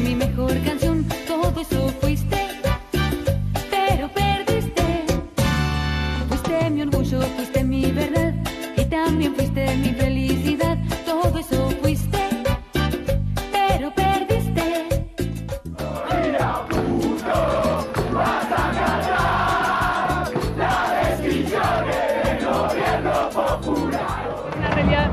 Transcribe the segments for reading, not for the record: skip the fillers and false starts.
mi mejor canción, todo eso fuiste, pero perdiste. Fuiste mi orgullo, fuiste mi verdad, y también fuiste mi felicidad, todo eso fuiste, pero perdiste. Mira, puto, vas a ganar las decisiones del gobierno popular. Una realidad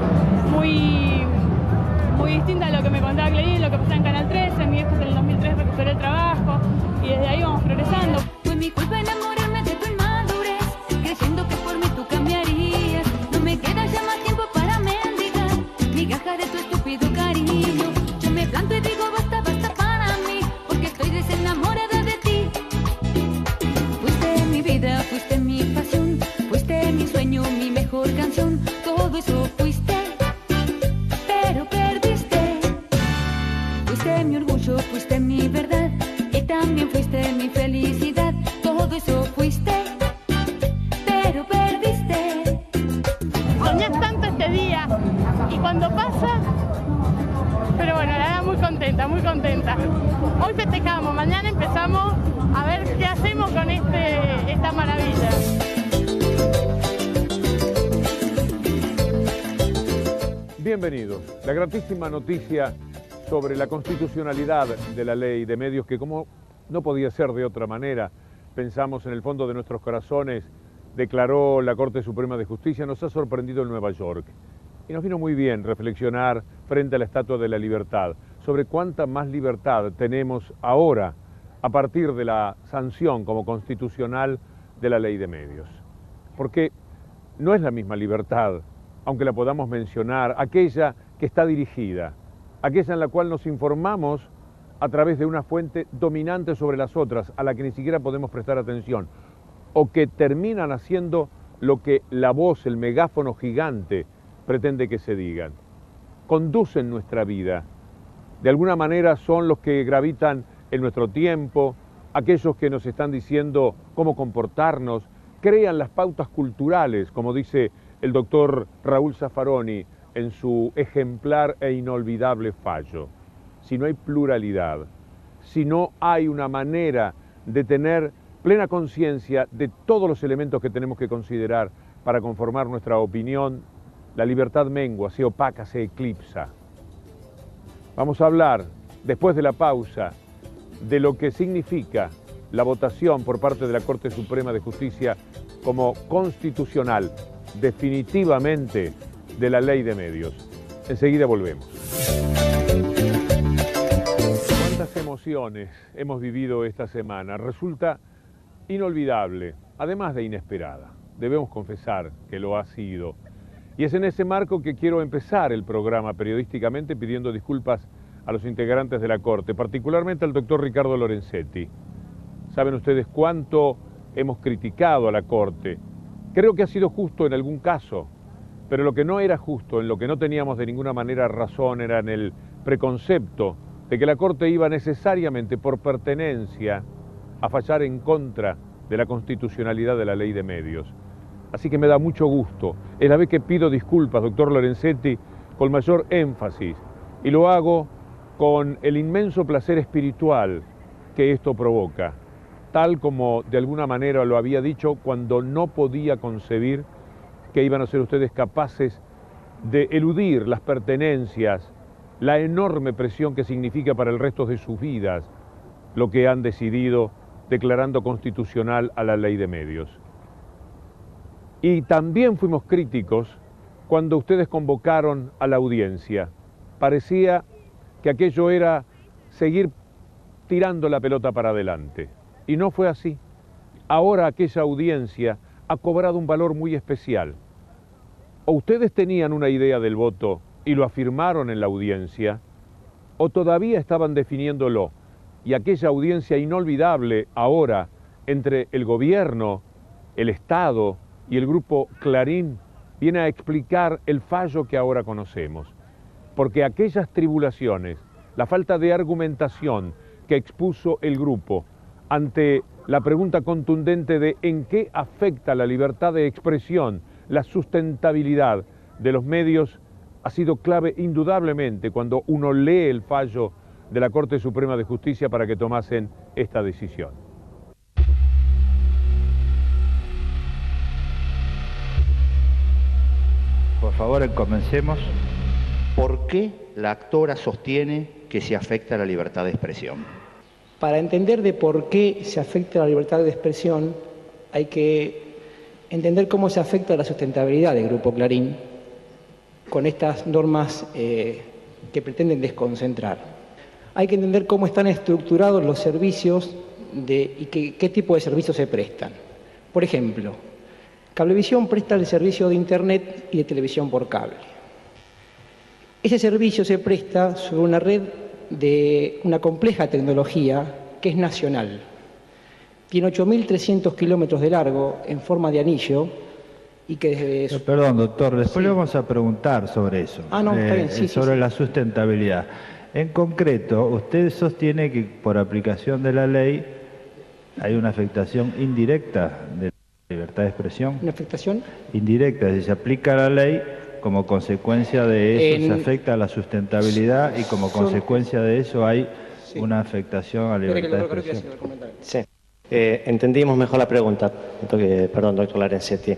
muy distinta a lo que me contaba Clarín, lo que pasaba en Canal 13. Mi viejo en el 2003 recuperó el trabajo y desde ahí vamos progresando. Fue mi culpa enamorarme de tu inmadurez, creyendo que por mí tú cambiarías. No me queda ya más tiempo para mendigar migaja de tu estúpido cariño. Yo me planto y digo basta, basta para mí, porque estoy desenamorada de ti. Fuiste mi vida, fuiste mi pasión, fuiste mi sueño, mi mejor canción, todo eso fuiste, pero perdiste. Fuiste mi orgullo, fuiste mi verdad, y también fuiste mi felicidad, todo eso fuiste, pero perdiste. Soñé tanto este día y cuando pasa, pero bueno, la verdad muy contenta, muy contenta. Hoy festejamos, mañana empezamos a ver qué hacemos con esta maravilla. Bienvenidos. La gratísima noticia sobre la constitucionalidad de la ley de medios, que como no podía ser de otra manera, pensamos en el fondo de nuestros corazones, declaró la Corte Suprema de Justicia, nos ha sorprendido en Nueva York. Y nos vino muy bien reflexionar frente a la Estatua de la Libertad sobre cuánta más libertad tenemos ahora a partir de la sanción como constitucional de la ley de medios. Porque no es la misma libertad, aunque la podamos mencionar, aquella que está dirigida, aquella en la cual nos informamos a través de una fuente dominante sobre las otras, a la que ni siquiera podemos prestar atención, o que terminan haciendo lo que la voz, el megáfono gigante, pretende que se digan. Conducen nuestra vida. De alguna manera son los que gravitan en nuestro tiempo, aquellos que nos están diciendo cómo comportarnos, crean las pautas culturales, como dice el doctor Raúl Zaffaroni en su ejemplar e inolvidable fallo. Si no hay pluralidad, si no hay una manera de tener plena conciencia de todos los elementos que tenemos que considerar para conformar nuestra opinión, la libertad mengua, se opaca, se eclipsa. Vamos a hablar, después de la pausa, de lo que significa la votación por parte de la Corte Suprema de Justicia como constitucional, definitivamente, de la ley de medios. Enseguida volvemos. Cuántas emociones hemos vivido esta semana. Resulta inolvidable, además de inesperada. Debemos confesar que lo ha sido. Y es en ese marco que quiero empezar el programa periodísticamente pidiendo disculpas a los integrantes de la Corte, particularmente al doctor Ricardo Lorenzetti. Saben ustedes cuánto hemos criticado a la Corte. Creo que ha sido justo en algún caso, pero lo que no era justo, en lo que no teníamos de ninguna manera razón, era en el preconcepto de que la Corte iba necesariamente por pertenencia a fallar en contra de la constitucionalidad de la ley de medios. Así que me da mucho gusto. Es la vez que pido disculpas, doctor Lorenzetti, con mayor énfasis, y lo hago con el inmenso placer espiritual que esto provoca, tal como de alguna manera lo había dicho cuando no podía concebir que iban a ser ustedes capaces de eludir las pertenencias, la enorme presión que significa para el resto de sus vidas lo que han decidido declarando constitucional a la ley de medios. Y también fuimos críticos cuando ustedes convocaron a la audiencia. Parecía que aquello era seguir tirando la pelota para adelante. Y no fue así. Ahora aquella audiencia ha cobrado un valor muy especial. O ustedes tenían una idea del voto y lo afirmaron en la audiencia, o todavía estaban definiéndolo. Y aquella audiencia inolvidable ahora entre el gobierno, el Estado y el grupo Clarín viene a explicar el fallo que ahora conocemos. Porque aquellas tribulaciones, la falta de argumentación que expuso el grupo ante la pregunta contundente de en qué afecta la libertad de expresión, la sustentabilidad de los medios, ha sido clave indudablemente. Cuando uno lee el fallo de la Corte Suprema de Justicia para que tomasen esta decisión. Por favor, comencemos. ¿Por qué la actora sostiene que se afecta la libertad de expresión? Para entender de por qué se afecta la libertad de expresión, hay que entender cómo se afecta la sustentabilidad del Grupo Clarín con estas normas que pretenden desconcentrar. Hay que entender cómo están estructurados los servicios y qué tipo de servicios se prestan. Por ejemplo, Cablevisión presta el servicio de Internet y de televisión por cable. Ese servicio se presta sobre una red de una compleja tecnología que es nacional. Tiene 8.300 kilómetros de largo en forma de anillo y que desde... Perdón, doctor, después le vamos a preguntar sobre eso. No, está bien, sí. Sobre la sustentabilidad. En concreto, usted sostiene que por aplicación de la ley hay una afectación indirecta de la libertad de expresión. ¿Una afectación? Indirecta, si se aplica la ley, como consecuencia de eso se afecta a la sustentabilidad y como consecuencia de eso hay una afectación a la libertad de expresión. Sí, entendimos mejor la pregunta. Perdón, doctor Lorenzetti.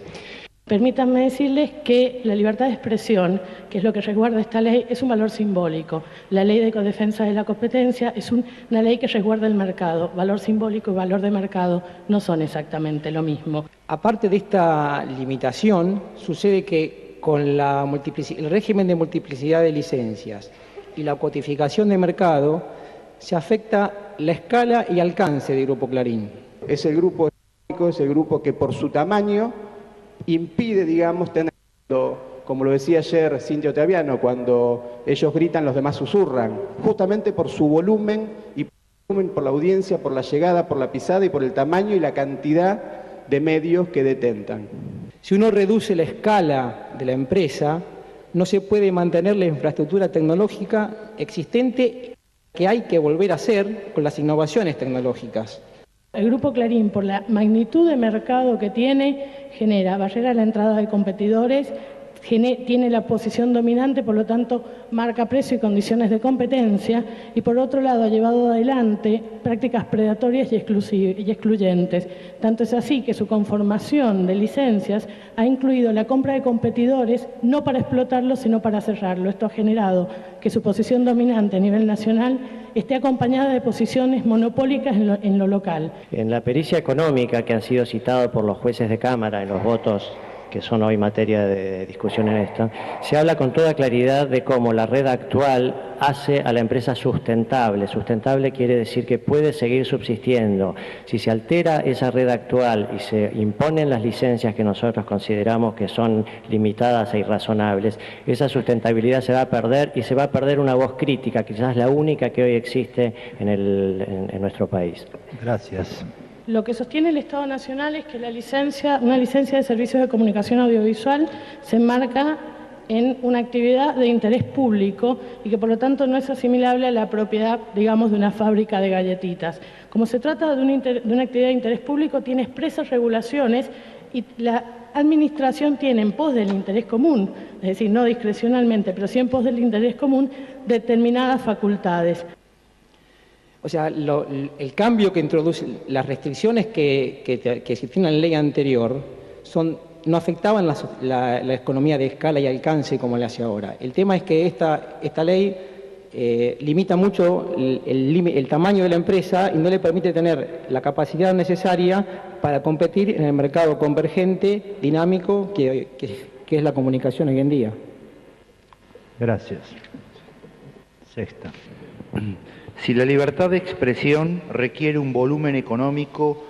Permítanme decirles que la libertad de expresión, que es lo que resguarda esta ley, es un valor simbólico. La ley de defensa de la competencia es una ley que resguarda el mercado. Valor simbólico y valor de mercado no son exactamente lo mismo. Aparte de esta limitación, sucede que con el régimen de multiplicidad de licencias y la codificación de mercado, se afecta la escala y alcance del Grupo Clarín. Es el grupo que por su tamaño impide, digamos, tener, como lo decía ayer Cintia Ottaviano, cuando ellos gritan, los demás susurran, justamente por su volumen y por la audiencia, por la llegada, por la pisada y por el tamaño y la cantidad de medios que detentan. Si uno reduce la escala de la empresa, no se puede mantener la infraestructura tecnológica existente que hay que volver a hacer con las innovaciones tecnológicas. El Grupo Clarín, por la magnitud de mercado que tiene, genera barrera a la entrada de competidores, tiene la posición dominante, por lo tanto marca precio y condiciones de competencia, y por otro lado ha llevado adelante prácticas predatorias y excluyentes. Tanto es así que su conformación de licencias ha incluido la compra de competidores no para explotarlo sino para cerrarlo. Esto ha generado que su posición dominante a nivel nacional esté acompañada de posiciones monopólicas en lo local. En la pericia económica que han sido citados por los jueces de Cámara en los votos que son hoy materia de discusión en esta, se habla con toda claridad de cómo la red actual hace a la empresa sustentable. Sustentable quiere decir que puede seguir subsistiendo. Si se altera esa red actual y se imponen las licencias que nosotros consideramos que son limitadas e irrazonables, esa sustentabilidad se va a perder y se va a perder una voz crítica, quizás la única que hoy existe en nuestro país. Gracias. Lo que sostiene el Estado Nacional es que una licencia de servicios de comunicación audiovisual se enmarca en una actividad de interés público y que por lo tanto no es asimilable a la propiedad, digamos, de una fábrica de galletitas. Como se trata de una actividad de interés público, tiene expresas regulaciones y la Administración tiene en pos del interés común, es decir, no discrecionalmente, pero sí en pos del interés común, determinadas facultades. O sea, el cambio que introduce, las restricciones que existían en la ley anterior, no afectaban la economía de escala y alcance como le hace ahora. El tema es que esta ley limita mucho el tamaño de la empresa y no le permite tener la capacidad necesaria para competir en el mercado convergente, dinámico, que es la comunicación hoy en día. Gracias. Sexta. Si la libertad de expresión requiere un volumen económico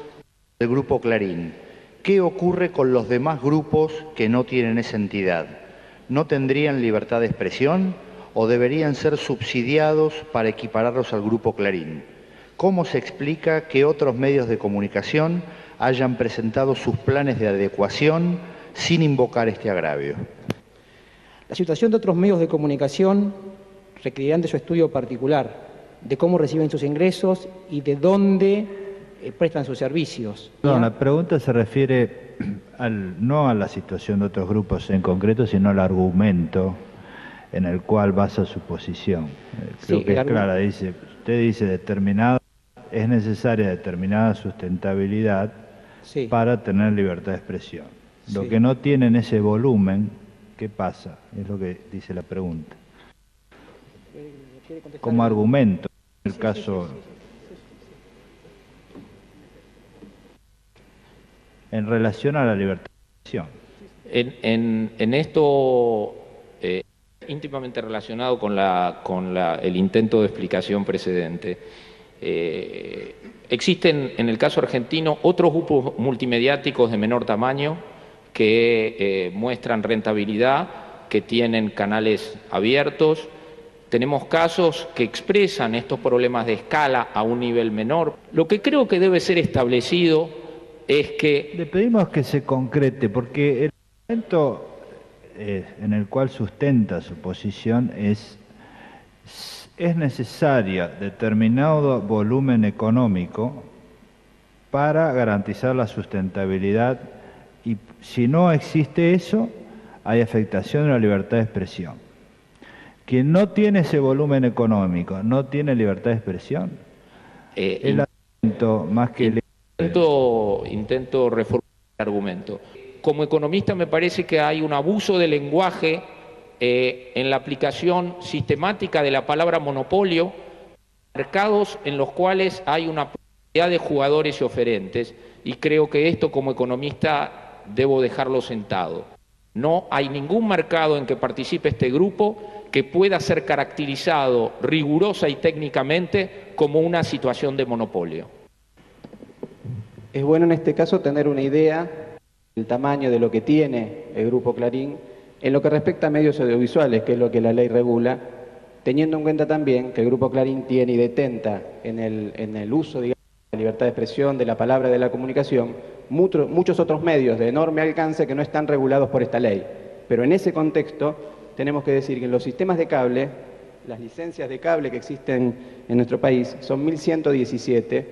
del Grupo Clarín, ¿qué ocurre con los demás grupos que no tienen esa entidad? ¿No tendrían libertad de expresión o deberían ser subsidiados para equipararlos al Grupo Clarín? ¿Cómo se explica que otros medios de comunicación hayan presentado sus planes de adecuación sin invocar este agravio? La situación de otros medios de comunicación requerirán de su estudio particular, de cómo reciben sus ingresos y de dónde prestan sus servicios. No, la pregunta se refiere no a la situación de otros grupos en concreto, sino al argumento en el cual basa su posición. Creo que es clara, dice, usted dice es necesaria determinada sustentabilidad Sí. para tener libertad de expresión. Lo Sí. que no tienen ese volumen, ¿qué pasa? Es lo que dice la pregunta. Como argumento, en el caso... En relación a la libertad de expresión. En esto, íntimamente relacionado con el intento de explicación precedente, existen en el caso argentino otros grupos multimediáticos de menor tamaño que muestran rentabilidad, que tienen canales abiertos. Tenemos casos que expresan estos problemas de escala a un nivel menor. Lo que creo que debe ser establecido es que... Le pedimos que se concrete, porque el argumento en el cual sustenta su posición es necesaria determinado volumen económico para garantizar la sustentabilidad, y si no existe eso, hay afectación de la libertad de expresión. Quien no tiene ese volumen económico no tiene libertad de expresión. El argumento más que... Intento reformular el argumento. Como economista me parece que hay un abuso del lenguaje en la aplicación sistemática de la palabra monopolio, mercados en los cuales hay una pluralidad de jugadores y oferentes, y creo que esto como economista debo dejarlo sentado. No hay ningún mercado en que participe este grupo que pueda ser caracterizado rigurosa y técnicamente como una situación de monopolio. Es bueno en este caso tener una idea del tamaño de lo que tiene el Grupo Clarín en lo que respecta a medios audiovisuales, que es lo que la ley regula, teniendo en cuenta también que el Grupo Clarín tiene y detenta en el uso, digamos, de la libertad de expresión, de la palabra, de la comunicación, muchos otros medios de enorme alcance que no están regulados por esta ley. Pero en ese contexto tenemos que decir que en los sistemas de cable, las licencias de cable que existen en nuestro país son 1.117,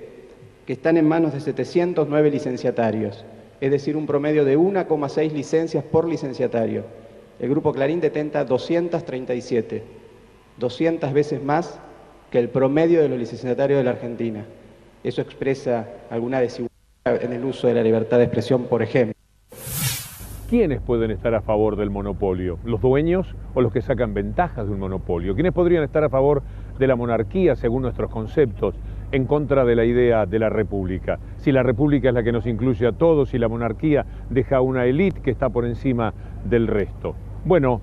que están en manos de 709 licenciatarios, es decir, un promedio de 1,6 licencias por licenciatario. El Grupo Clarín detenta 237, 200 veces más que el promedio de los licenciatarios de la Argentina. Eso expresa alguna desigualdad en el uso de la libertad de expresión, por ejemplo. ¿Quiénes pueden estar a favor del monopolio? ¿Los dueños o los que sacan ventajas de un monopolio? ¿Quiénes podrían estar a favor de la monarquía según nuestros conceptos, en contra de la idea de la república? Si la república es la que nos incluye a todos y la monarquía deja una élite que está por encima del resto. Bueno,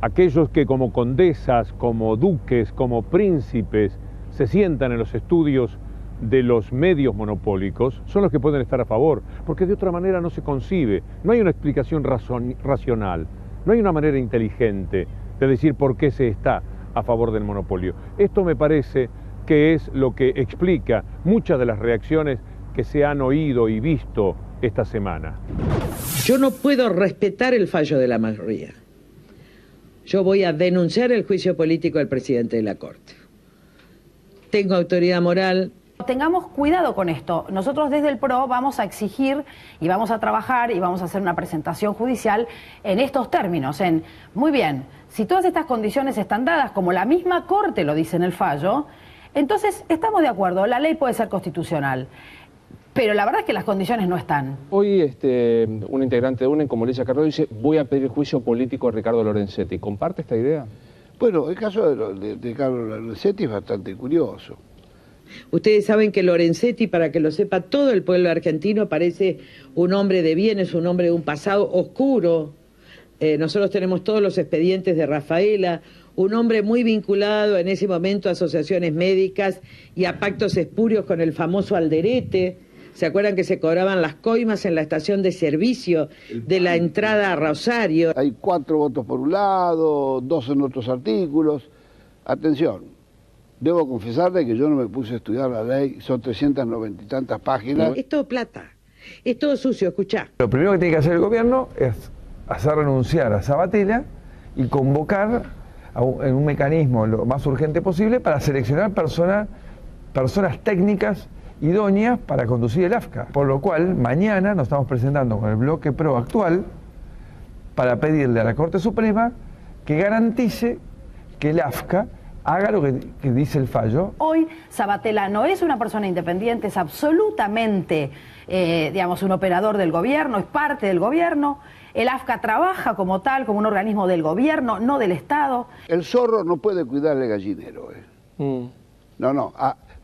aquellos que como condesas, como duques, como príncipes se sientan en los estudios de los medios monopólicos son los que pueden estar a favor, porque de otra manera no se concibe, no hay una explicación racional, no hay una manera inteligente de decir por qué se está a favor del monopolio. Esto me parece que es lo que explica muchas de las reacciones que se han oído y visto esta semana. Yo no puedo respetar el fallo de la mayoría. Yo voy a denunciar el juicio político del presidente de la Corte. Tengo autoridad moral. Tengamos cuidado con esto. Nosotros desde el PRO vamos a exigir y vamos a trabajar y vamos a hacer una presentación judicial en estos términos, muy bien, si todas estas condiciones están dadas, como la misma Corte lo dice en el fallo, entonces estamos de acuerdo, la ley puede ser constitucional, pero la verdad es que las condiciones no están. Hoy un integrante de UNEN, como Lisa Carrero, dice, voy a pedir juicio político a Ricardo Lorenzetti. ¿Comparte esta idea? Bueno, el caso de Ricardo Lorenzetti es bastante curioso. Ustedes saben que Lorenzetti, para que lo sepa todo el pueblo argentino, parece un hombre de bienes, un hombre de un pasado oscuro. Nosotros tenemos todos los expedientes de Rafaela, un hombre muy vinculado en ese momento a asociaciones médicas y a pactos espurios con el famoso Alderete. ¿Se acuerdan que se cobraban las coimas en la estación de servicio de la entrada a Rosario? Hay 4 votos por un lado, 2 en otros artículos. Atención. Debo confesarle que yo no me puse a estudiar la ley, son 390 y tantas páginas. Es todo plata, es todo sucio, escuchá. Lo primero que tiene que hacer el gobierno es hacer renunciar a Sabatella y convocar en un mecanismo lo más urgente posible para seleccionar personas técnicas idóneas para conducir el AFCA. Por lo cual, mañana nos estamos presentando con el bloque PRO actual para pedirle a la Corte Suprema que garantice que el AFCA haga lo que dice el fallo. Hoy Sabatella no es una persona independiente, es absolutamente, digamos, un operador del gobierno, es parte del gobierno. El AFCA trabaja como tal, como un organismo del gobierno, no del Estado. El zorro no puede cuidar el gallinero. No, no.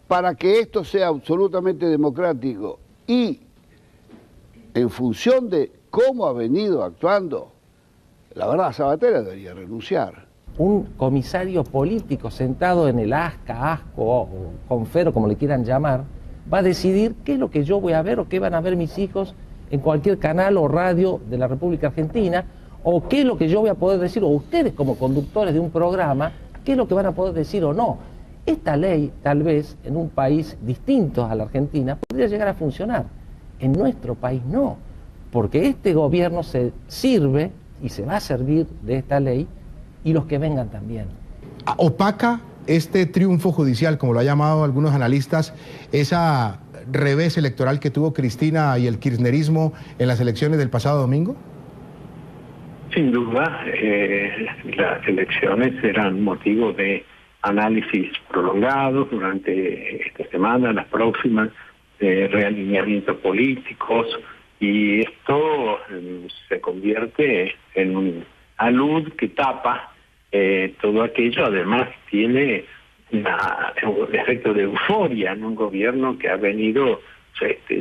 Para que esto sea absolutamente democrático y en función de cómo ha venido actuando, la verdad, Sabatella debería renunciar. Un comisario político sentado en el ASCA, ASCO o Confero, como le quieran llamar, va a decidir qué es lo que yo voy a ver o qué van a ver mis hijos en cualquier canal o radio de la República Argentina, o qué es lo que yo voy a poder decir, o ustedes como conductores de un programa, qué es lo que van a poder decir o no. Esta ley, tal vez, en un país distinto a la Argentina, podría llegar a funcionar. En nuestro país no, porque este gobierno se sirve y se va a servir de esta ley, y los que vengan también. ¿Opaca este triunfo judicial, como lo han llamado algunos analistas, esa revés electoral que tuvo Cristina y el kirchnerismo en las elecciones del pasado domingo? Sin duda, las elecciones eran motivo de análisis prolongados durante esta semana, las próximas, de realineamientos políticos, y esto se convierte en un alud que tapa todo aquello. Además tiene un efecto de euforia en un gobierno que ha venido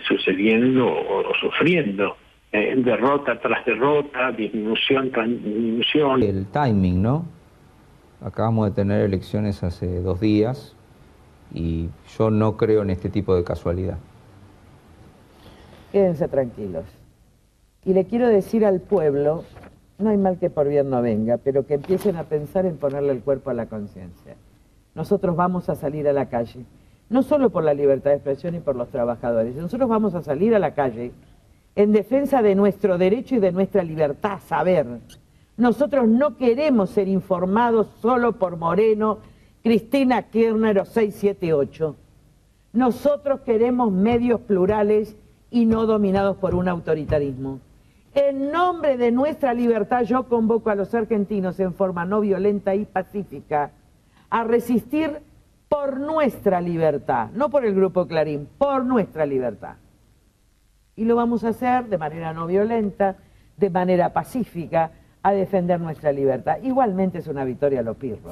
sucediendo o sufriendo derrota tras derrota, disminución tras disminución. El timing, ¿no? Acabamos de tener elecciones hace 2 días y yo no creo en este tipo de casualidad. Quédense tranquilos. Y le quiero decir al pueblo, no hay mal que por bien no venga, pero que empiecen a pensar en ponerle el cuerpo a la conciencia. Nosotros vamos a salir a la calle, no solo por la libertad de expresión y por los trabajadores, nosotros vamos a salir a la calle en defensa de nuestro derecho y de nuestra libertad a saber. Nosotros no queremos ser informados solo por Moreno, Cristina Kirchner o 678. Nosotros queremos medios plurales y no dominados por un autoritarismo. En nombre de nuestra libertad, yo convoco a los argentinos en forma no violenta y pacífica a resistir por nuestra libertad, no por el Grupo Clarín, por nuestra libertad. Y lo vamos a hacer de manera no violenta, de manera pacífica, a defender nuestra libertad. Igualmente es una victoria a lo pirro.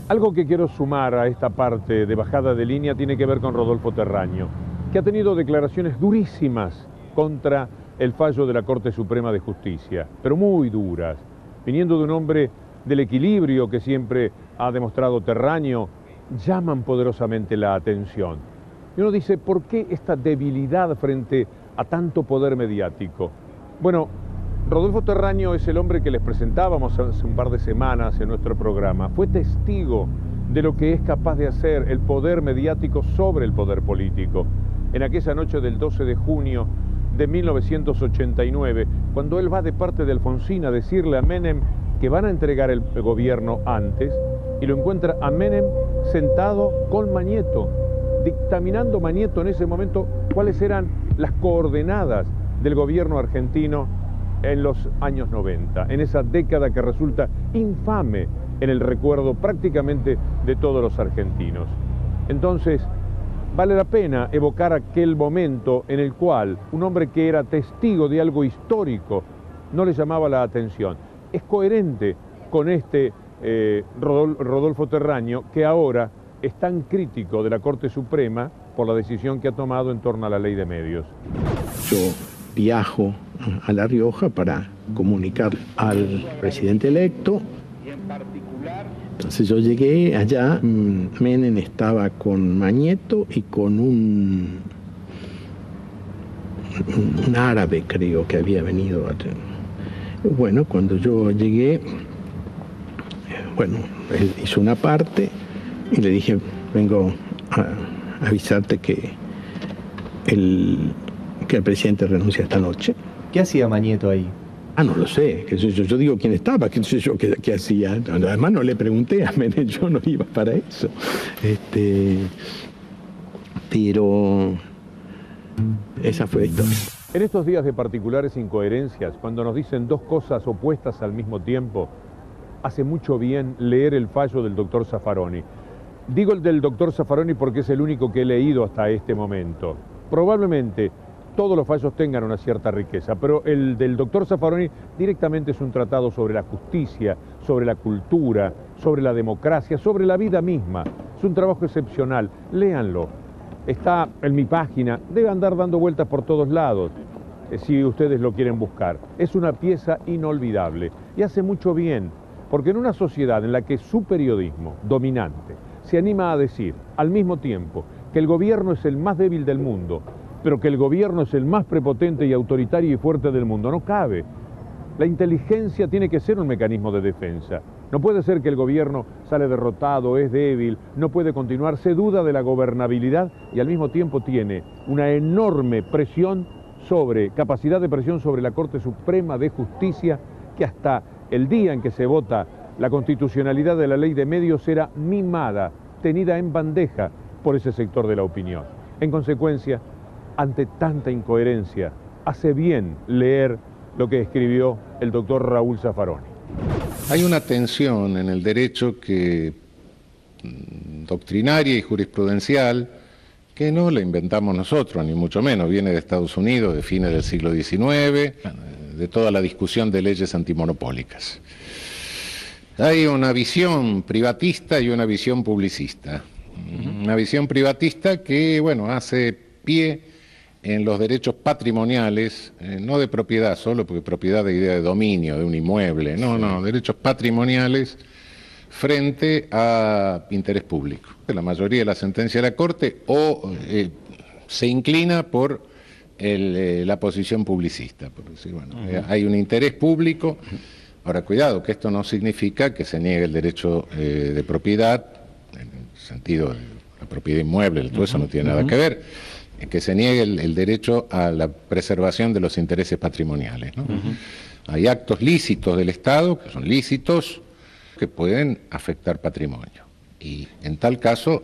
Algo que quiero sumar a esta parte de bajada de línea tiene que ver con Rodolfo Terraño, que ha tenido declaraciones durísimas contra el fallo de la Corte Suprema de Justicia, pero muy duras, viniendo de un hombre del equilibrio que siempre ha demostrado Terraño, llaman poderosamente la atención. Y uno dice, ¿por qué esta debilidad frente a tanto poder mediático? Bueno, Rodolfo Terraño es el hombre que les presentábamos hace un par de semanas en nuestro programa. Fue testigo de lo que es capaz de hacer el poder mediático sobre el poder político. En aquella noche del 12 de junio de 1989, cuando él va de parte de Alfonsín a decirle a Menem que van a entregar el gobierno antes, y lo encuentra a Menem sentado con Mañeto, dictaminando Mañeto en ese momento cuáles eran las coordenadas del gobierno argentino en los años 90, en esa década que resulta infame en el recuerdo prácticamente de todos los argentinos. Entonces, vale la pena evocar aquel momento en el cual un hombre que era testigo de algo histórico no le llamaba la atención. Es coherente con este Rodolfo Terraño, que ahora es tan crítico de la Corte Suprema por la decisión que ha tomado en torno a la ley de medios. Yo viajo a La Rioja para comunicar al presidente electo. Entonces yo llegué allá, Menem estaba con Mañeto y con un árabe, creo, que había venido. Bueno, cuando yo llegué, bueno, él hizo una parte y le dije, vengo a avisarte que el presidente renuncia esta noche. ¿Qué hacía Mañeto ahí? Ah, no lo sé, yo digo quién estaba, qué sé yo qué hacía. Además no le pregunté a Menem, yo no iba para eso. Pero esa fue la historia. En estos días de particulares incoherencias, cuando nos dicen dos cosas opuestas al mismo tiempo, hace mucho bien leer el fallo del doctor Zaffaroni. Digo el del doctor Zaffaroni porque es el único que he leído hasta este momento. Probablemente todos los fallos tengan una cierta riqueza, pero el del doctor Zaffaroni directamente es un tratado sobre la justicia, sobre la cultura, sobre la democracia, sobre la vida misma. Es un trabajo excepcional, léanlo. Está en mi página, debe andar dando vueltas por todos lados, si ustedes lo quieren buscar. Es una pieza inolvidable y hace mucho bien, porque en una sociedad en la que su periodismo dominante se anima a decir al mismo tiempo que el gobierno es el más débil del mundo, pero que el gobierno es el más prepotente y autoritario y fuerte del mundo, no cabe. La inteligencia tiene que ser un mecanismo de defensa. No puede ser que el gobierno sale derrotado, es débil, no puede continuar, se duda de la gobernabilidad y al mismo tiempo tiene una enorme capacidad de presión sobre la Corte Suprema de Justicia, que hasta el día en que se vota la constitucionalidad de la ley de medios será mimada, tenida en bandeja por ese sector de la opinión. En consecuencia, ante tanta incoherencia, hace bien leer lo que escribió el doctor Raúl Zaffaroni. Hay una tensión en el derecho doctrinaria y jurisprudencial que no la inventamos nosotros, ni mucho menos, viene de Estados Unidos, de fines del siglo XIX, de toda la discusión de leyes antimonopólicas. Hay una visión privatista y una visión publicista. Una visión privatista que, hace pie en los derechos patrimoniales, no de propiedad solo, porque propiedad de idea de dominio, de un inmueble, derechos patrimoniales frente a interés público. La mayoría de la sentencia de la Corte se inclina por la posición publicista, por decir, hay un interés público. Ahora, cuidado, que esto no significa que se niegue el derecho de propiedad, en el sentido de la propiedad inmueble, todo eso no tiene nada que ver, que se niegue el derecho a la preservación de los intereses patrimoniales, ¿no? Hay actos lícitos del Estado, que son lícitos, que pueden afectar patrimonio. Y en tal caso,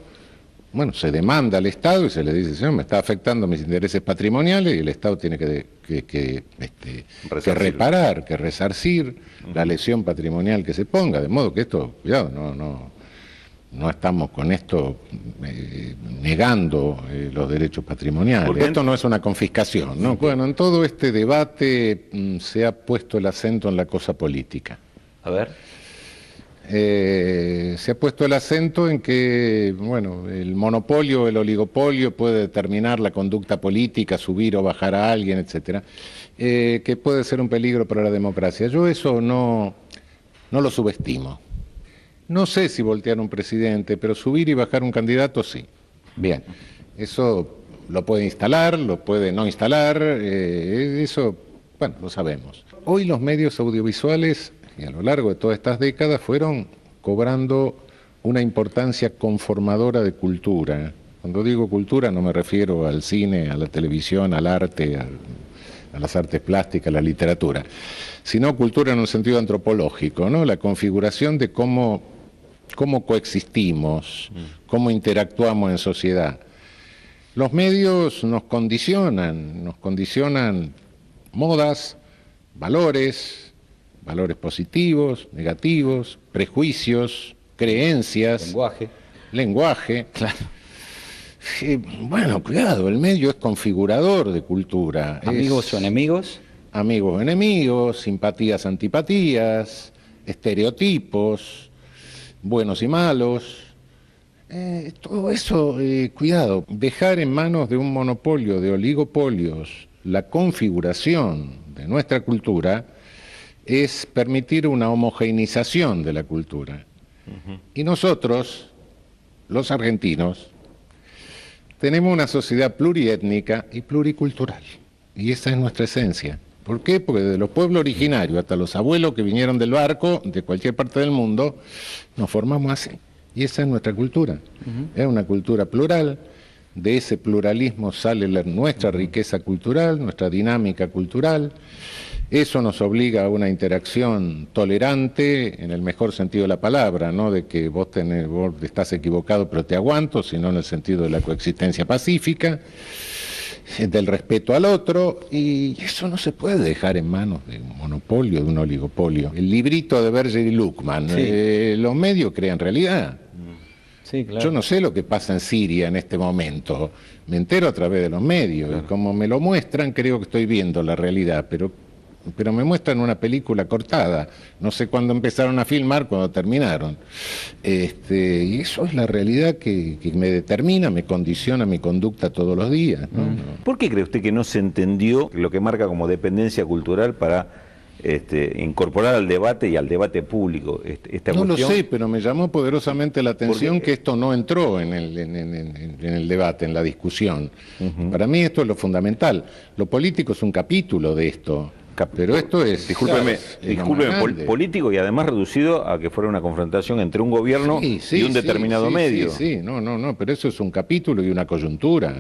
se demanda al Estado y se le dice, señor, me está afectando mis intereses patrimoniales, y el Estado tiene que reparar, que resarcir la lesión patrimonial que se ponga, de modo que esto, cuidado, no estamos con esto negando los derechos patrimoniales. Porque esto no es una confiscación, ¿no? Bueno, en todo este debate se ha puesto el acento en la cosa política. A ver. Se ha puesto el acento en que, el monopolio, el oligopolio puede determinar la conducta política, subir o bajar a alguien, etcétera, que puede ser un peligro para la democracia. Yo eso no lo subestimo. No sé si voltear un presidente, pero subir y bajar un candidato, sí. Bien, eso lo puede instalar, lo puede no instalar, eso, lo sabemos. Hoy los medios audiovisuales, y a lo largo de todas estas décadas, fueron cobrando una importancia conformadora de cultura. Cuando digo cultura no me refiero al cine, a la televisión, al arte, a las artes plásticas, a la literatura, sino cultura en un sentido antropológico, ¿no? La configuración de cómo coexistimos, cómo interactuamos en sociedad. Los medios nos condicionan modas, valores positivos, negativos, prejuicios, creencias, lenguaje. Claro. Cuidado, el medio es configurador de cultura. ¿Amigos o enemigos? Amigos o enemigos, simpatías, antipatías, estereotipos, buenos y malos. Todo eso, cuidado, dejar en manos de un monopolio, de oligopolios, la configuración de nuestra cultura es permitir una homogeneización de la cultura. Y nosotros, los argentinos, tenemos una sociedad pluriétnica y pluricultural. Y esa es nuestra esencia. ¿Por qué? Porque desde los pueblos originarios hasta los abuelos que vinieron del barco, de cualquier parte del mundo, nos formamos así. Y esa es nuestra cultura. Es una cultura plural. De ese pluralismo sale nuestra riqueza cultural, nuestra dinámica cultural. Eso nos obliga a una interacción tolerante, en el mejor sentido de la palabra, no de que vos estás equivocado pero te aguanto, sino en el sentido de la coexistencia pacífica. del respeto al otro, y eso no se puede dejar en manos de un monopolio, de un oligopolio. El librito de Berger y Luckman, los medios crean realidad. Sí, claro. Yo no sé lo que pasa en Siria en este momento, me entero a través de los medios, y como me lo muestran creo que estoy viendo la realidad, pero me muestran una película cortada, no sé cuándo empezaron a filmar, cuándo terminaron. Y eso es la realidad que me determina, me condiciona mi conducta todos los días, ¿no? ¿Por qué cree usted que no se entendió lo que marca como dependencia cultural para incorporar al debate y al debate público esta cuestión? No lo sé, pero me llamó poderosamente la atención que esto no entró en el debate, en la discusión. Para mí esto es lo fundamental. Lo político es un capítulo de esto. Pero esto es... Discúlpeme, político y además reducido a que fuera una confrontación entre un gobierno y un determinado medio. No, pero eso es un capítulo y una coyuntura.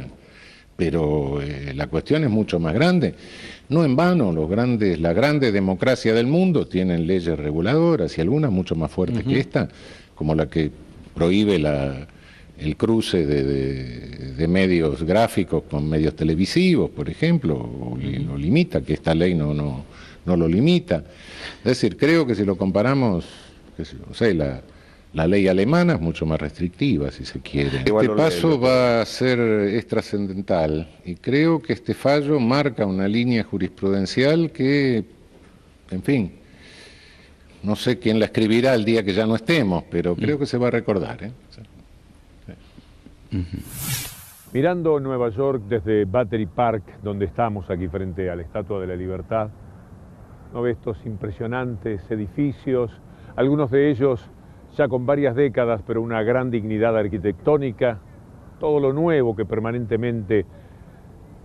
Pero la cuestión es mucho más grande. No en vano, la grande democracia del mundo tienen leyes reguladoras y algunas mucho más fuertes que esta, como la que prohíbe el cruce de medios gráficos con medios televisivos, por ejemplo, o lo limita, que esta ley no lo limita. Es decir, creo que si lo comparamos, la ley alemana es mucho más restrictiva, si se quiere. Este paso va a ser trascendental y creo que este fallo marca una línea jurisprudencial que, en fin, no sé quién la escribirá el día que ya no estemos, pero creo que se va a recordar, ¿eh? Mirando Nueva York desde Battery Park, donde estamos aquí frente a la Estatua de la Libertad, ¿no ve estos impresionantes edificios? Algunos de ellos ya con varias décadas, pero una gran dignidad arquitectónica, todo lo nuevo que permanentemente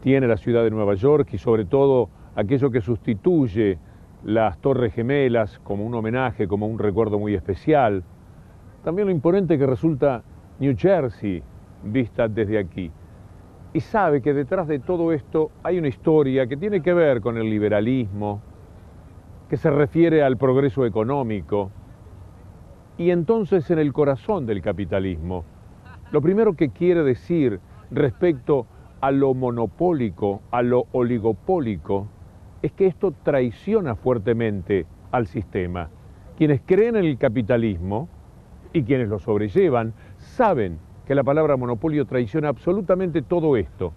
tiene la ciudad de Nueva York y sobre todo aquello que sustituye las Torres Gemelas como un homenaje, como un recuerdo muy especial. También lo imponente que resulta New Jersey, vista desde aquí. Y sabe que detrás de todo esto hay una historia que tiene que ver con el liberalismo, que se refiere al progreso económico, y entonces en el corazón del capitalismo. Lo primero que quiere decir respecto a lo monopólico, a lo oligopólico, es que esto traiciona fuertemente al sistema. Quienes creen en el capitalismo y quienes lo sobrellevan saben que la palabra monopolio traiciona absolutamente todo esto.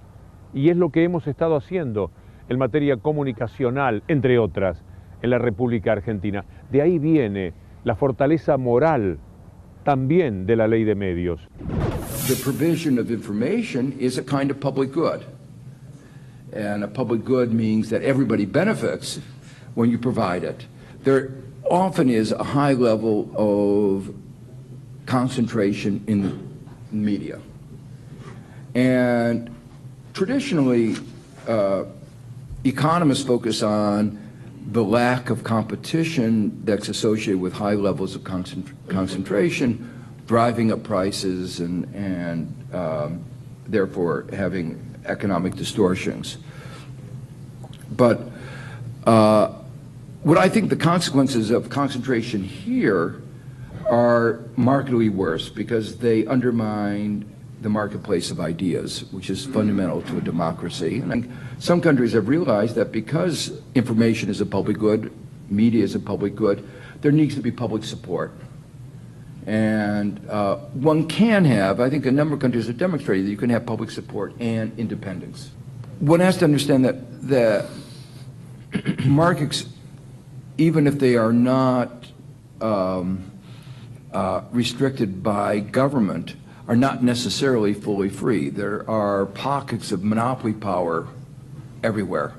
Y es lo que hemos estado haciendo en materia comunicacional, entre otras, en la República Argentina. De ahí viene la fortaleza moral también de la ley de medios. The provision of information is a kind of public good. And a public good means that everybody benefits when you provide it. There often is a high level of concentration in media. And traditionally, economists focus on the lack of competition that's associated with high levels of concentration, driving up prices and therefore having economic distortions. But what I think the consequences of concentration here are markedly worse because they undermine the marketplace of ideas, which is fundamental to a democracy. And some countries have realized that because information is a public good, media is a public good, there needs to be public support. And one can have, I think a number of countries have demonstrated that you can have public support and independence. One has to understand that markets, even if they are not restricted by government, are not necessarily fully free. There are pockets of monopoly power everywhere.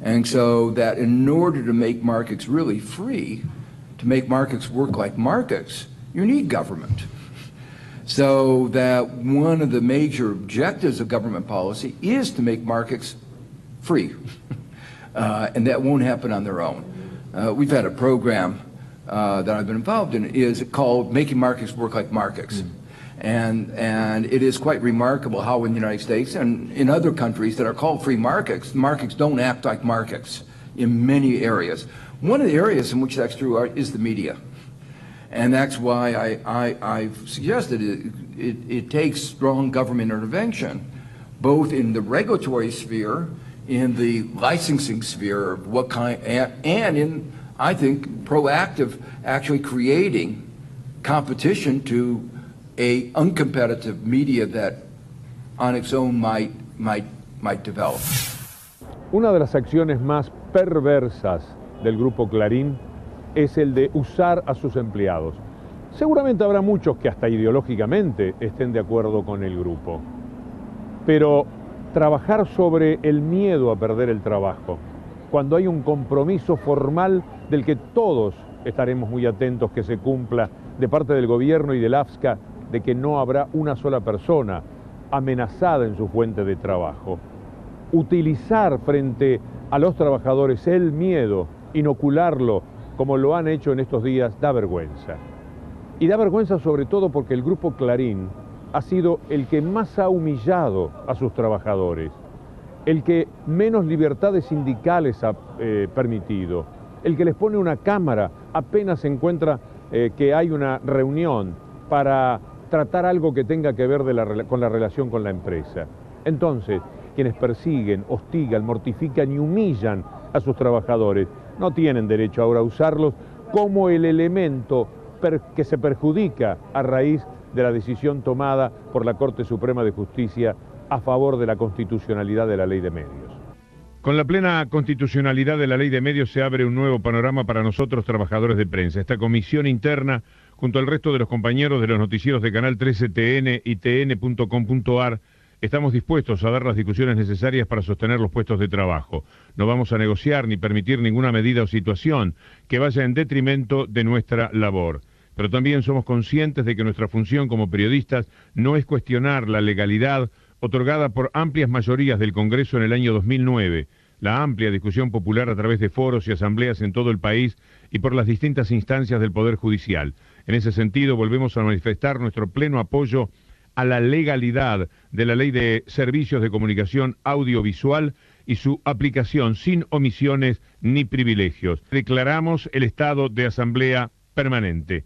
And so that in order to make markets really free, to make markets work like markets, you need government. So that one of the major objectives of government policy is to make markets free. And that won't happen on their own. We've had a program that I've been involved in is called Making Markets Work Like Markets. And it is quite remarkable how in the United States and in other countries that are called free markets, markets don't act like markets in many areas. One of the areas in which that's true is the media. And that's why I've suggested it takes strong government intervention both in the regulatory sphere, in the licensing sphere of what kind, and in, I think, proactive, actually creating competition to a uncompetitive media that on its own might develop. Una de las acciones más perversas del Grupo Clarín es el de usar a sus empleados. Seguramente habrá muchos que hasta ideológicamente estén de acuerdo con el grupo, pero trabajar sobre el miedo a perder el trabajo, cuando hay un compromiso formal del que todos estaremos muy atentos que se cumpla de parte del gobierno y del AFSCA, de que no habrá una sola persona amenazada en su fuente de trabajo. Utilizar frente a los trabajadores el miedo, inocularlo, como lo han hecho en estos días, da vergüenza. Y da vergüenza sobre todo porque el Grupo Clarín ha sido el que más ha humillado a sus trabajadores, el que menos libertades sindicales ha permitido, el que les pone una cámara apenas se encuentra que hay una reunión para tratar algo que tenga que ver con la relación con la empresa. Entonces, quienes persiguen, hostigan, mortifican y humillan a sus trabajadores no tienen derecho ahora a usarlos como el elemento que se perjudica a raíz de la decisión tomada por la Corte Suprema de Justicia a favor de la constitucionalidad de la Ley de Medios. Con la plena constitucionalidad de la Ley de Medios se abre un nuevo panorama para nosotros, trabajadores de prensa. Esta comisión interna, junto al resto de los compañeros de los noticieros de Canal 13 TN y tn.com.ar, estamos dispuestos a dar las discusiones necesarias para sostener los puestos de trabajo. No vamos a negociar ni permitir ninguna medida o situación que vaya en detrimento de nuestra labor. Pero también somos conscientes de que nuestra función como periodistas no es cuestionar la legalidad otorgada por amplias mayorías del Congreso en el año 2009, la amplia discusión popular a través de foros y asambleas en todo el país y por las distintas instancias del Poder Judicial. En ese sentido, volvemos a manifestar nuestro pleno apoyo a la legalidad de la Ley de Servicios de Comunicación Audiovisual y su aplicación sin omisiones ni privilegios. Declaramos el estado de asamblea permanente.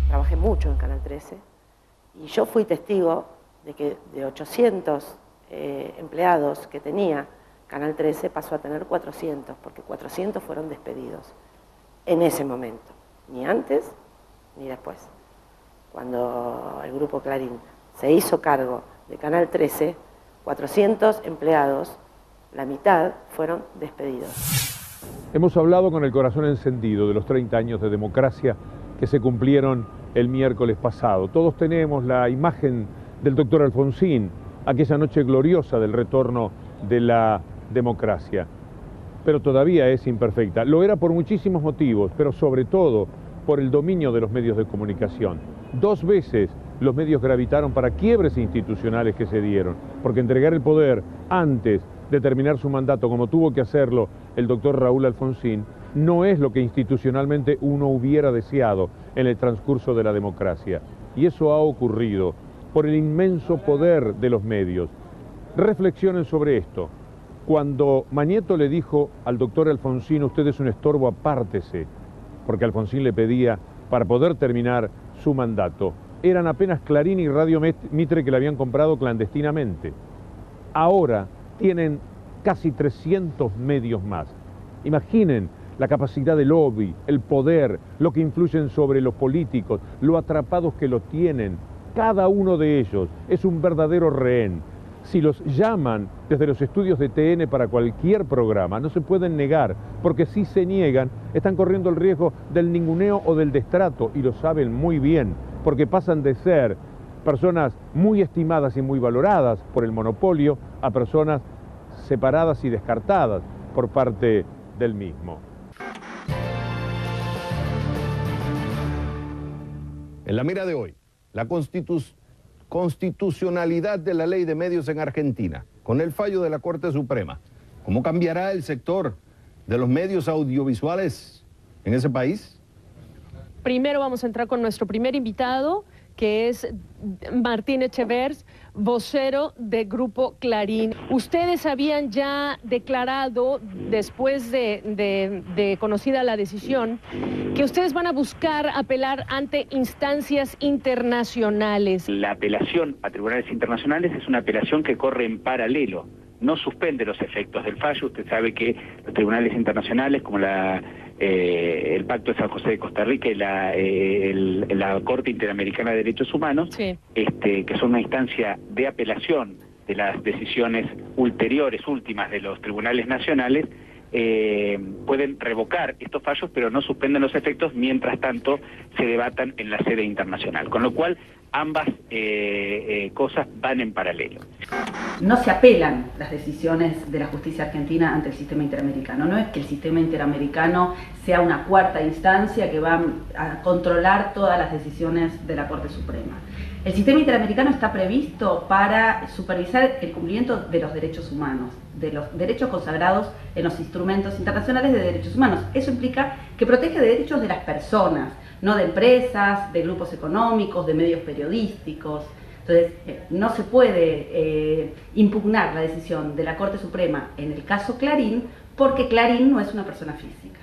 Trabajé mucho en Canal 13 y yo fui testigo de que de 800 empleados que tenía Canal 13 pasó a tener 400, porque 400 fueron despedidos en ese momento, ni antes ni después. Cuando el Grupo Clarín se hizo cargo de Canal 13, 400 empleados, la mitad fueron despedidos. Hemos hablado con el corazón encendido de los 30 años de democracia que se cumplieron el miércoles pasado. Todos tenemos la imagen del doctor Alfonsín, aquella noche gloriosa del retorno de la democracia, pero todavía es imperfecta. Lo era por muchísimos motivos, pero sobre todo por el dominio de los medios de comunicación. 2 veces los medios gravitaron para quiebres institucionales que se dieron, porque entregar el poder antes de terminar su mandato, como tuvo que hacerlo el doctor Raúl Alfonsín, no es lo que institucionalmente uno hubiera deseado en el transcurso de la democracia. Y eso ha ocurrido por el inmenso poder de los medios. Reflexionen sobre esto. Cuando Mañeto le dijo al doctor Alfonsín, usted es un estorbo, apártese, porque Alfonsín le pedía para poder terminar su mandato, eran apenas Clarín y Radio Mitre que le habían comprado clandestinamente. Ahora tienen casi 300 medios más. Imaginen la capacidad de lobby, el poder, lo que influyen sobre los políticos, lo atrapados que lo tienen. Cada uno de ellos es un verdadero rehén. Si los llaman desde los estudios de TN para cualquier programa, no se pueden negar, porque si se niegan, están corriendo el riesgo del ninguneo o del destrato, y lo saben muy bien, porque pasan de ser personas muy estimadas y muy valoradas por el monopolio a personas separadas y descartadas por parte del mismo. En la mira de hoy, la constitucionalidad de la Ley de Medios en Argentina, con el fallo de la Corte Suprema. ¿Cómo cambiará el sector de los medios audiovisuales en ese país? Primero vamos a entrar con nuestro primer invitado, que es Martín Echevers, vocero de Grupo Clarín. Ustedes habían ya declarado, después de conocida la decisión, que ustedes van a buscar apelar ante instancias internacionales. La apelación a tribunales internacionales es una apelación que corre en paralelo, no suspende los efectos del fallo. Usted sabe que los tribunales internacionales, como el Pacto de San José de Costa Rica y la Corte Interamericana de Derechos Humanos, sí, que son una instancia de apelación de las decisiones últimas de los tribunales nacionales, pueden revocar estos fallos, pero no suspenden los efectos mientras tanto se debatan en la sede internacional. Con lo cual, ambas cosas van en paralelo. No se apelan las decisiones de la justicia argentina ante el sistema interamericano. No es que el sistema interamericano sea una cuarta instancia que va a controlar todas las decisiones de la Corte Suprema. El sistema interamericano está previsto para supervisar el cumplimiento de los derechos humanos, de los derechos consagrados en los instrumentos internacionales de derechos humanos. Eso implica que protege derechos de las personas, no de empresas, de grupos económicos, de medios periodísticos. Entonces, no se puede impugnar la decisión de la Corte Suprema en el caso Clarín, porque Clarín no es una persona física.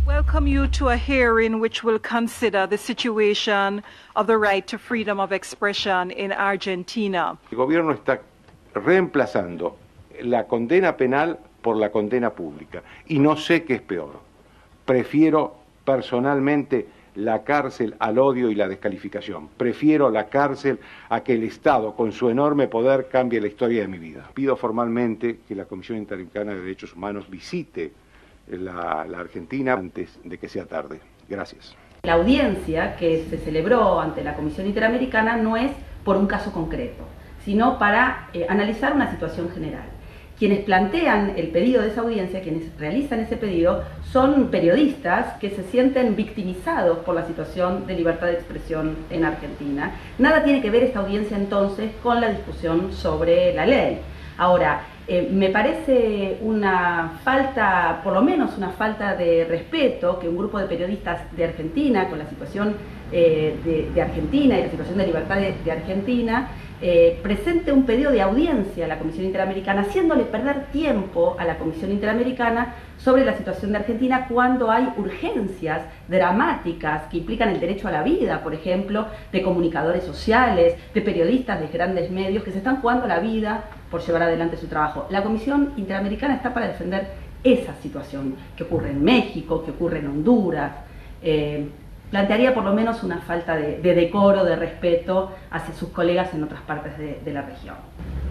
Welcome you to a hearing which will consider the situation of the right to freedom of expression in Argentina. El gobierno está reemplazando la condena penal por la condena pública y no sé qué es peor. Prefiero personalmente la cárcel al odio y la descalificación. Prefiero la cárcel a que el Estado, con su enorme poder, cambie la historia de mi vida. Pido formalmente que la Comisión Interamericana de Derechos Humanos visite la Argentina antes de que sea tarde. Gracias. La audiencia que se celebró ante la Comisión Interamericana no es por un caso concreto, sino para analizar una situación general. Quienes plantean el pedido de esa audiencia, quienes realizan ese pedido, son periodistas que se sienten victimizados por la situación de libertad de expresión en Argentina. Nada tiene que ver esta audiencia entonces con la discusión sobre la ley. Ahora, me parece una falta, por lo menos una falta de respeto, que un grupo de periodistas de Argentina, con la situación de Argentina y la situación de libertad de Argentina, presente un pedido de audiencia a la Comisión Interamericana, haciéndole perder tiempo a la Comisión Interamericana sobre la situación de Argentina cuando hay urgencias dramáticas que implican el derecho a la vida, por ejemplo, de comunicadores sociales, de periodistas de grandes medios que se están jugando la vida por llevar adelante su trabajo. La Comisión Interamericana está para defender esa situación que ocurre en México, que ocurre en Honduras. Plantearía por lo menos una falta de decoro, de respeto hacia sus colegas en otras partes de la región.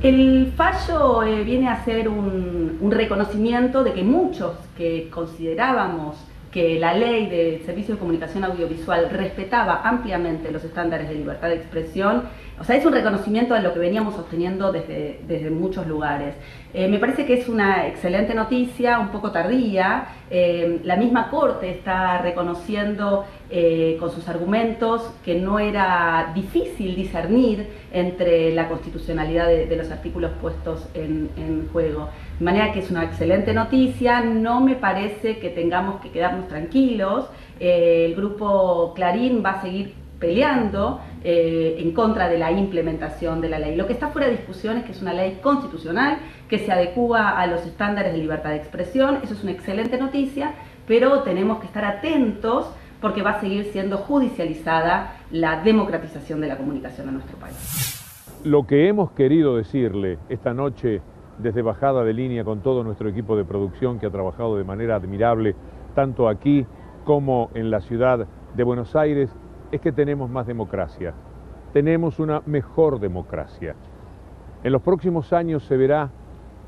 El fallo viene a ser un reconocimiento de que muchos que considerábamos que la ley del Servicio de Comunicación Audiovisual respetaba ampliamente los estándares de libertad de expresión. O sea, es un reconocimiento de lo que veníamos sosteniendo desde muchos lugares. Me parece que es una excelente noticia, un poco tardía. La misma Corte está reconociendo con sus argumentos que no era difícil discernir entre la constitucionalidad de los artículos puestos en juego. De manera que es una excelente noticia. No me parece que tengamos que quedarnos tranquilos. El Grupo Clarín va a seguir peleando en contra de la implementación de la ley. Lo que está fuera de discusión es que es una ley constitucional que se adecúa a los estándares de libertad de expresión. Eso es una excelente noticia, pero tenemos que estar atentos porque va a seguir siendo judicializada la democratización de la comunicación en nuestro país. Lo que hemos querido decirle esta noche desde Bajada de Línea con todo nuestro equipo de producción que ha trabajado de manera admirable tanto aquí como en la ciudad de Buenos Aires es que tenemos más democracia, tenemos una mejor democracia. En los próximos años se verá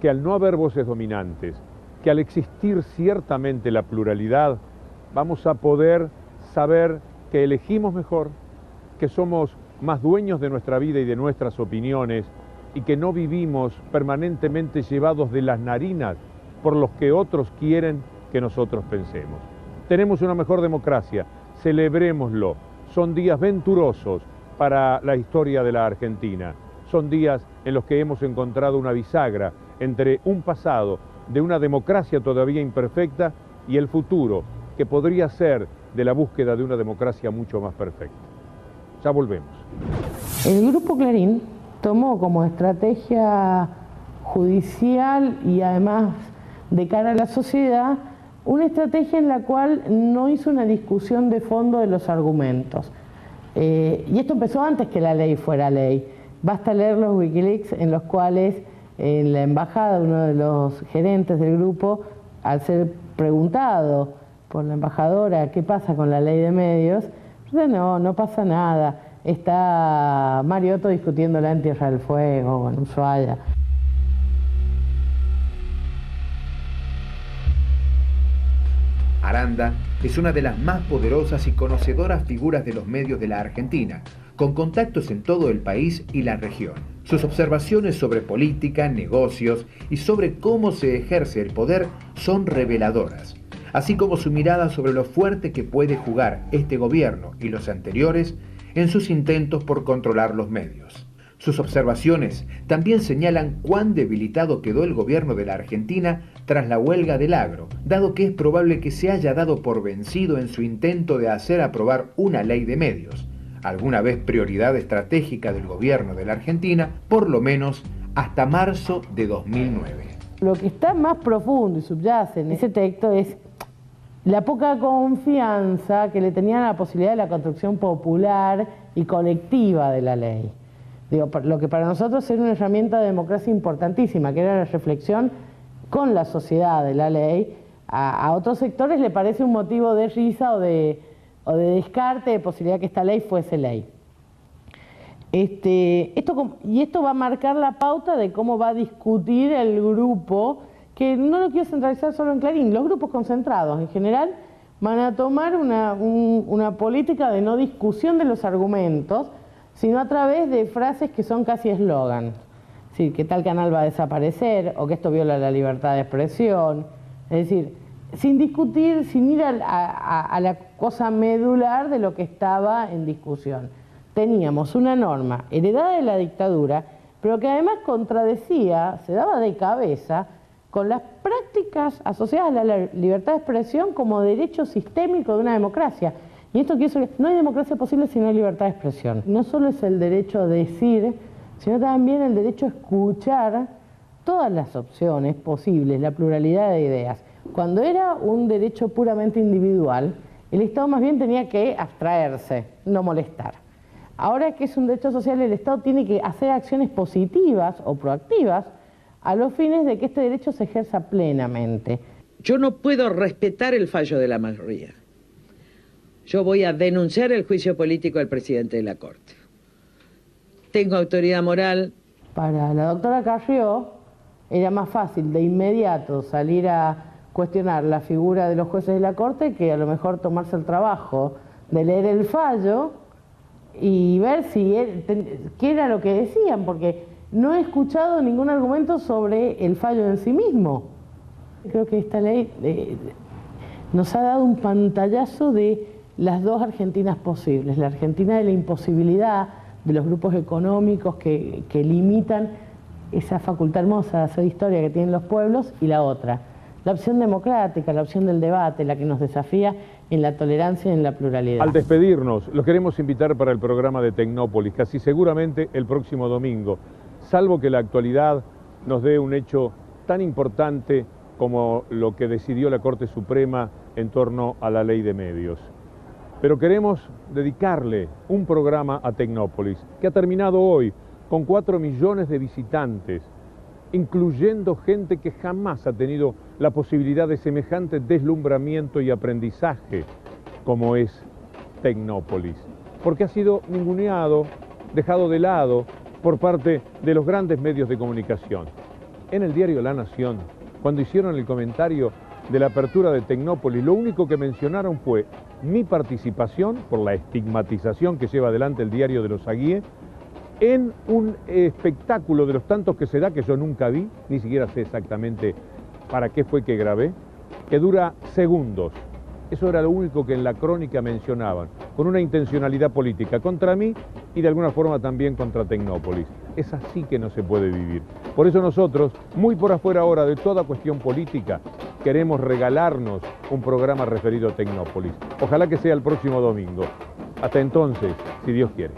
que al no haber voces dominantes, que al existir ciertamente la pluralidad, vamos a poder saber que elegimos mejor, que somos más dueños de nuestra vida y de nuestras opiniones y que no vivimos permanentemente llevados de las narinas por los que otros quieren que nosotros pensemos. Tenemos una mejor democracia, celebrémoslo. Son días venturosos para la historia de la Argentina. Son días en los que hemos encontrado una bisagra entre un pasado de una democracia todavía imperfecta y el futuro, que podría ser de la búsqueda de una democracia mucho más perfecta. Ya volvemos. El Grupo Clarín tomó como estrategia judicial y además de cara a la sociedad una estrategia en la cual no hizo una discusión de fondo de los argumentos. Y esto empezó antes que la ley fuera ley. Basta leer los Wikileaks en los cuales en la embajada uno de los gerentes del grupo, al ser preguntado por la embajadora qué pasa con la ley de medios, dice, no pasa nada, está Mariotto discutiéndola en Tierra del Fuego o en Ushuaia. Aranda es una de las más poderosas y conocedoras figuras de los medios de la Argentina, con contactos en todo el país y la región. Sus observaciones sobre política, negocios y sobre cómo se ejerce el poder son reveladoras, así como su mirada sobre lo fuerte que puede jugar este gobierno y los anteriores en sus intentos por controlar los medios. Sus observaciones también señalan cuán debilitado quedó el gobierno de la Argentina tras la huelga del agro, dado que es probable que se haya dado por vencido en su intento de hacer aprobar una ley de medios, alguna vez prioridad estratégica del gobierno de la Argentina, por lo menos hasta marzo de 2009. Lo que está más profundo y subyace en ese texto es la poca confianza que le tenían a la posibilidad de la construcción popular y colectiva de la ley. Digo, lo que para nosotros era una herramienta de democracia importantísima, que era la reflexión con la sociedad de la ley, a otros sectores le parece un motivo de risa o de descarte de posibilidad que esta ley fuese ley. Esto va a marcar la pauta de cómo va a discutir el grupo, que no lo quiero centralizar solo en Clarín, los grupos concentrados en general van a tomar una política de no discusión de los argumentos, sino a través de frases que son casi eslogan. Es decir, que tal canal va a desaparecer, o que esto viola la libertad de expresión. Es decir, sin discutir, sin ir a la cosa medular de lo que estaba en discusión. Teníamos una norma heredada de la dictadura, pero que además contradecía, se daba de cabeza, con las prácticas asociadas a la libertad de expresión como derecho sistémico de una democracia. Y esto quiere decir que no hay democracia posible si no hay libertad de expresión. No solo es el derecho a decir, sino también el derecho a escuchar todas las opciones posibles, la pluralidad de ideas. Cuando era un derecho puramente individual, el Estado más bien tenía que abstraerse, no molestar. Ahora que es un derecho social, el Estado tiene que hacer acciones positivas o proactivas a los fines de que este derecho se ejerza plenamente. Yo no puedo respetar el fallo de la mayoría. Yo voy a denunciar el juicio político del presidente de la Corte. Tengo autoridad moral. Para la doctora Carrió era más fácil de inmediato salir a cuestionar la figura de los jueces de la Corte que a lo mejor tomarse el trabajo de leer el fallo y ver qué era lo que decían, porque no he escuchado ningún argumento sobre el fallo en sí mismo. Creo que esta ley nos ha dado un pantallazo de las dos Argentinas posibles, la Argentina de la imposibilidad de los grupos económicos que limitan esa facultad hermosa de hacer historia que tienen los pueblos, y la otra, la opción democrática, la opción del debate, la que nos desafía en la tolerancia y en la pluralidad. Al despedirnos, los queremos invitar para el programa de Tecnópolis, casi seguramente el próximo domingo, salvo que la actualidad nos dé un hecho tan importante como lo que decidió la Corte Suprema en torno a la ley de medios. Pero queremos dedicarle un programa a Tecnópolis, que ha terminado hoy con 4 millones de visitantes, incluyendo gente que jamás ha tenido la posibilidad de semejante deslumbramiento y aprendizaje como es Tecnópolis, porque ha sido ninguneado, dejado de lado por parte de los grandes medios de comunicación. En el diario La Nación, cuando hicieron el comentario de la apertura de Tecnópolis, lo único que mencionaron fue mi participación, por la estigmatización que lleva adelante el diario de los Aguíe, en un espectáculo de los tantos que se da, que yo nunca vi, ni siquiera sé exactamente para qué fue que grabé, que dura segundos, Eso era lo único que en la crónica mencionaban, con una intencionalidad política contra mí y de alguna forma también contra Tecnópolis. Es así que no se puede vivir. Por eso nosotros, muy por afuera ahora de toda cuestión política, queremos regalarnos un programa referido a Tecnópolis. Ojalá que sea el próximo domingo. Hasta entonces, si Dios quiere.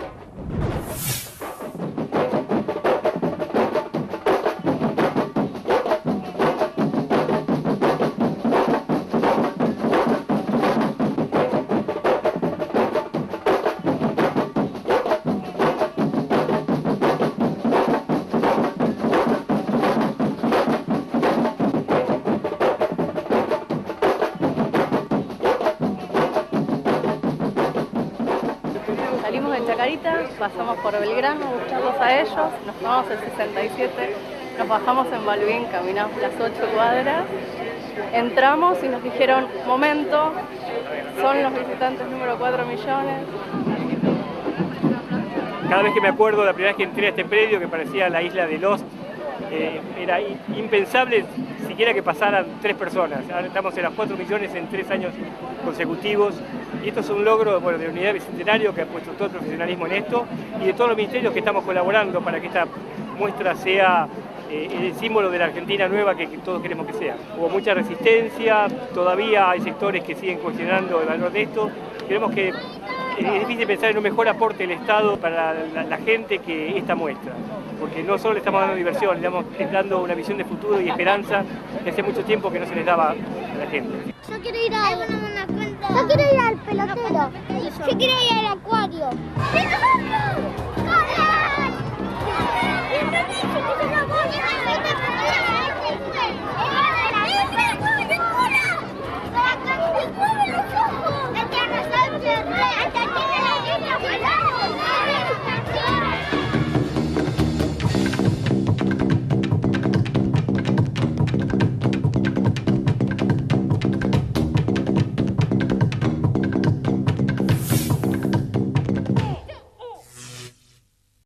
Pasamos por Belgrano a buscarlos a ellos, nos tomamos el 67, nos bajamos en Balbín, caminamos las 8 cuadras, entramos y nos dijeron, momento, son los visitantes número 4 millones. Cada vez que me acuerdo de la primera vez que entré a este predio, que parecía la isla de Lost, era impensable siquiera que pasaran 3 personas. Ahora estamos en las 4 millones en 3 años consecutivos. Y esto es un logro de la Unidad Bicentenario que ha puesto todo el profesionalismo en esto y de todos los ministerios que estamos colaborando para que esta muestra sea el símbolo de la Argentina nueva que todos queremos que sea. Hubo mucha resistencia, todavía hay sectores que siguen cuestionando el valor de esto. Creemos que es difícil pensar en un mejor aporte del Estado para la gente que esta muestra, porque no solo le estamos dando diversión, le estamos dando una visión de futuro y esperanza que hace mucho tiempo que no se les daba a la gente. Yo quiero ir al pelotero. Yo quiero ir al acuario.